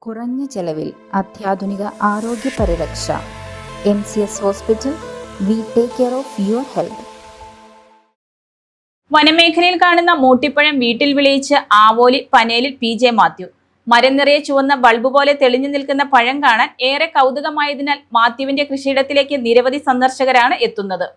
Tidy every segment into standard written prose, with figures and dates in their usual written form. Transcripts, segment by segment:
കുറഞ്ഞ ചെലവിൽ അത്യാധുനിക ആരോഗ്യ പരിരക്ഷ. MCS hospital. We take care of your health. വനമേഖലയിൽ കാണുന്ന മൂട്ടിപ്പഴം വീട്ടിൽ വിളയിച്ച് ആവോലി പനേലിൽ PJ മാത്യു. മരം നിറയെ ചുവന്ന ബൾബ് പോലെ തെളിഞ്ഞു നിൽക്കുന്ന പഴം കാണാൻ ഏറെ കൗതുകമായതിനാൽ മാത്യുവിന്റെ കൃഷിയിടത്തിലേക്ക് നിരവധി സന്ദർശകരാണ് എത്തുന്നത്.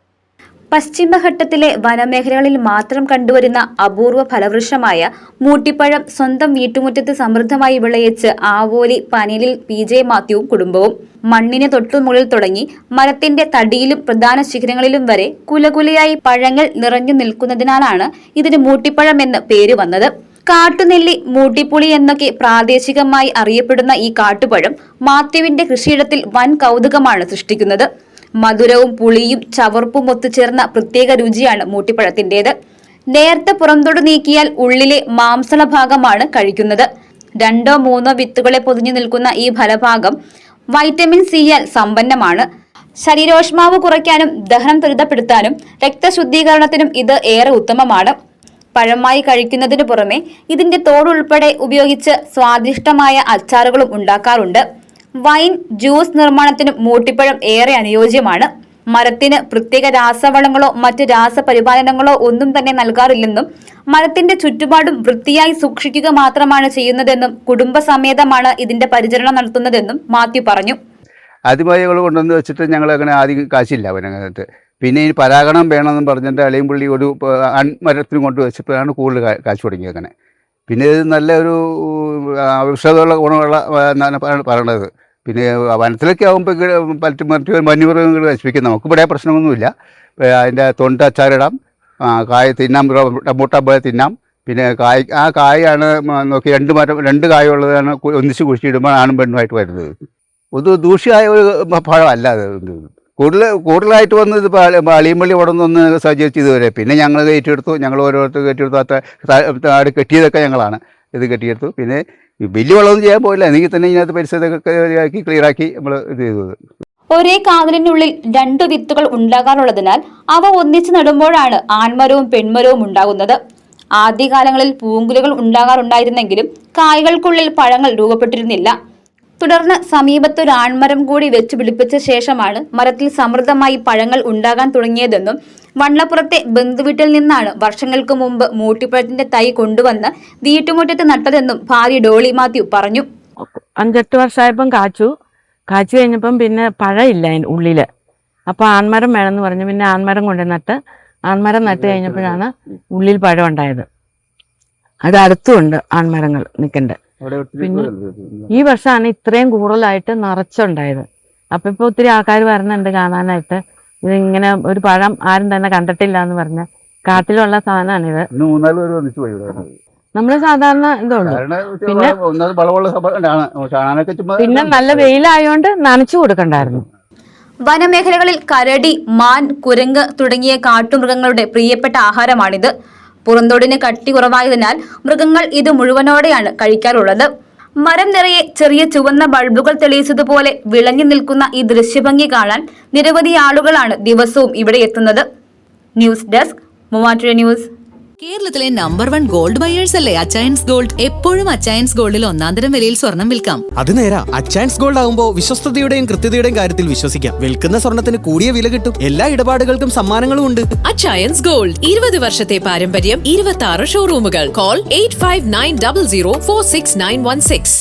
പശ്ചിമഘട്ടത്തിലെ വനമേഖലകളിൽ മാത്രം കണ്ടുവരുന്ന അപൂർവ ഫലവൃക്ഷമായ മൂട്ടിപ്പഴം സ്വന്തം വീട്ടുമുറ്റത്ത് സമൃദ്ധമായി വിളയിച്ച് ആവോലി പനേലിൽ PJ മാത്യുവും കുടുംബവും. മണ്ണിന് തൊട്ടുമുകളിൽ തുടങ്ങി മരത്തിന്റെ തടിയിലും പ്രധാന ശിഖരങ്ങളിലും വരെ കുലകുലയായി പഴങ്ങൾ നിറഞ്ഞു നിൽക്കുന്നതിനാലാണ് ഇതിന് മൂട്ടിപ്പഴം എന്ന് പേര് വന്നത്. കാട്ടുനെല്ലി, മൂട്ടിപ്പുളി എന്നൊക്കെ പ്രാദേശികമായി അറിയപ്പെടുന്ന ഈ കാട്ടുപഴം മാത്യുവിന്റെ കൃഷിയിടത്തിൽ വൻ കൗതുകമാണ് സൃഷ്ടിക്കുന്നത്. മധുരവും പുളിയും ചവർപ്പും ഒത്തുചേർന്ന പ്രത്യേക രുചിയാണ് മൂട്ടിപ്പഴത്തിൻ്റെത്. നേർത്ത പുറംതൊടു നീക്കിയാൽ ഉള്ളിലെ മാംസള ഭാഗമാണ് കഴിക്കുന്നത്. 2-3 വിത്തുകളെ പൊതിഞ്ഞു നിൽക്കുന്ന ഈ ഫലഭാഗം വൈറ്റമിൻ സിയാൽ സമ്പന്നമാണ്. ശരീരോഷ്മാവ് കുറയ്ക്കാനും ദഹനം ത്വരിതപ്പെടുത്താനും രക്തശുദ്ധീകരണത്തിനും ഇത് ഏറെ ഉത്തമമാണ്. പഴമായി കഴിക്കുന്നതിനു പുറമെ ഇതിന്റെ തോടുൾപ്പെടെ ഉപയോഗിച്ച് സ്വാദിഷ്ടമായ അച്ചാറുകളും ഉണ്ടാക്കാറുണ്ട്. വൈൻ, ജ്യൂസ് നിർമ്മാണത്തിനും മൂട്ടിപ്പഴം ഏറെ അനുയോജ്യമാണ്. മരത്തിന് പ്രത്യേക രാസവളങ്ങളോ മറ്റ് രാസപരിപാലനങ്ങളോ ഒന്നും തന്നെ നൽകാറില്ലെന്നും മരത്തിന്റെ ചുറ്റുപാടും വൃത്തിയായി സൂക്ഷിക്കുക മാത്രമാണ് ചെയ്യുന്നതെന്നും കുടുംബസമേതമാണ് ഇതിന്റെ പരിചരണം നടത്തുന്നതെന്നും മാത്യു പറഞ്ഞു. ആദ്യമായി കൊണ്ടുവന്ന് വെച്ചിട്ട് ഞങ്ങൾ അങ്ങനെ ആദ്യം കാശില്ല അവനകത്ത്. പിന്നെ ഈ പരാഗണം വേണമെന്നും പറഞ്ഞിട്ട് അളിയും പുള്ളി ഒരു മരത്തിന് കൊണ്ട് വെച്ചപ്പോഴാണ് കൂടുതൽ കാശ് തുടങ്ങിയത്. അങ്ങനെ പിന്നെ ഇത് നല്ലൊരു ഔഷധമുള്ള ഗുണമുള്ള പറയണത്. പിന്നെ വനത്തിലൊക്കെ ആകുമ്പോൾ മറ്റു വന്യമൃഗങ്ങൾ നശിപ്പിക്കും. നമുക്കിവിടെ പ്രശ്നമൊന്നുമില്ല. അതിൻ്റെ തൊണ്ട അച്ചാറിടാം, കായ തിന്നാം, റംബൂട്ടാൻ പോലെ തിന്നാം. പിന്നെ ആ കായാണ് നോക്കി 2 കായുള്ളതാണ് ഒന്നിച്ച് കുഴിച്ചിടുമ്പോൾ ആണും പെണ്ണുമായിട്ട് വരുന്നത്. ഒരു ദൂഷ്യമായ ഒരു ഫലമല്ല അത്. കൂടുതലായിട്ട് വന്നത് അളിയമ്പള്ളി ഉടനൊന്ന് സജ്ജീകരിച്ച് ഇതുവരെ. പിന്നെ ഞങ്ങൾ കയറ്റിയെടുത്തു, ഞങ്ങൾ ഓരോരുത്തർ കയറ്റിയെടുത്തു. ആട് കെട്ടിയതൊക്കെ ഞങ്ങളാണ് ഇത് കെട്ടിയെടുത്തു. പിന്നെ വലിയ വളമൊന്നും ചെയ്യാൻ പോയില്ല. എന്നെങ്കിൽ തന്നെ ഇതിനകത്ത് പരിസരത്തൊക്കെ ക്ലിയറാക്കി നമ്മൾ ഇത് ചെയ്തത്. ഒരേ കാതലിനുള്ളിൽ 2 വിത്തുകൾ ഉണ്ടാകാറുള്ളതിനാൽ അവ ഒന്നിച്ച് നടുമ്പോഴാണ് ആൺമരവും പെൺമരവും ഉണ്ടാകുന്നത്. ആദ്യകാലങ്ങളിൽ പൂങ്കുലകൾ ഉണ്ടാകാറുണ്ടായിരുന്നെങ്കിലും കായ്കൾക്കുള്ളിൽ പഴങ്ങൾ രൂപപ്പെട്ടിരുന്നില്ല. തുടർന്ന് സമീപത്തൊരു ആൺമരം കൂടി വെച്ച് പിടിപ്പിച്ച ശേഷമാണ് മരത്തിൽ സമൃദ്ധമായി പഴങ്ങൾ ഉണ്ടാകാൻ തുടങ്ങിയതെന്നും വണ്ണപ്പുറത്തെ ബന്ധുവീട്ടിൽ നിന്നാണ് വർഷങ്ങൾക്ക് മുമ്പ് മൂട്ടിപ്പഴത്തിന്റെ തൈ കൊണ്ടുവന്ന് വീട്ടുമുറ്റത്ത് നട്ടതെന്നും ഭാര്യ ഡോളി മാത്യു പറഞ്ഞു. 5-8 വർഷമായപ്പം കാച്ചു കഴിഞ്ഞപ്പം പിന്നെ പഴമില്ല അതിൻ്റെ ഉള്ളിൽ. അപ്പോൾ ആൺമരം വേണമെന്ന് പറഞ്ഞു. പിന്നെ ആൺമരം കൊണ്ട് ആൺമരം നട്ട് കഴിഞ്ഞപ്പോഴാണ് ഉള്ളിൽ പഴം ഉണ്ടായത്. അത് അടുത്തുമുണ്ട് ആൺമരങ്ങൾ നിൽക്കേണ്ടത്. പിന്നെ ഈ വർഷമാണ് ഇത്രയും കൂടുതലായിട്ട് നിറച്ചുണ്ടായത്. അപ്പൊ ഇപ്പൊ ഒത്തിരി ആൾക്കാർ വരുന്നുണ്ട് കാണാനായിട്ട്. ഇതിങ്ങനെ ഒരു പഴം ആരും തന്നെ കണ്ടിട്ടില്ല എന്ന് പറഞ്ഞ കാട്ടിലുള്ള സാധനമാണിത്. നമ്മള് സാധാരണ ഇതുള്ളൂ. പിന്നെ നല്ല വെയിലായോണ്ട് നനച്ചു കൊടുക്കണ്ടായിരുന്നു. വനമേഖലകളിൽ കരടി, മാൻ, കുരങ്ങ് തുടങ്ങിയ കാട്ടുമൃഗങ്ങളുടെ പ്രിയപ്പെട്ട ആഹാരമാണിത്. പുറന്തോടിന് കട്ടി കുറവായതിനാൽ മൃഗങ്ങൾ ഇത് മുഴുവനോടെയാണ് കഴിക്കാറുള്ളത്. മരം നിറയെ ചെറിയ ചുവന്ന ബൾബുകൾ തെളിയിച്ചതുപോലെ വിളഞ്ഞു നിൽക്കുന്ന ഈ ദൃശ്യഭംഗി കാണാൻ നിരവധി ആളുകളാണ് ദിവസവും ഇവിടെ എത്തുന്നത്. News desk, Muvattupuzha news. കേരളത്തിലെ നമ്പർ 1 ഗോൾഡ് ബയേഴ്സ് അല്ലേ അച്ചയൻസ് ഗോൾഡ്. എപ്പോഴും അച്ചയൻസ് ഗോൾഡിൽ 1-ാം വിലയിൽ സ്വർണം വിൽക്കാം. അത് നേരാ. അച്ചയൻസ് ഗോൾഡ് ആകുമ്പോൾ വിശ്വസ്തയുടെയും കൃത്യതയുടെയും കാര്യത്തിൽ വിശ്വസിക്കാം. വിൽക്കുന്ന സ്വർണത്തിന് കൂടിയ വില കിട്ടും. എല്ലാ ഇടപാടുകൾക്കും സമ്മാനങ്ങളും ഉണ്ട്. അച്ചയൻസ് ഗോൾഡ് 20 വർഷത്തെ പാരമ്പര്യം, 26 ഷോറൂമുകൾ. കോൾ 8590046916.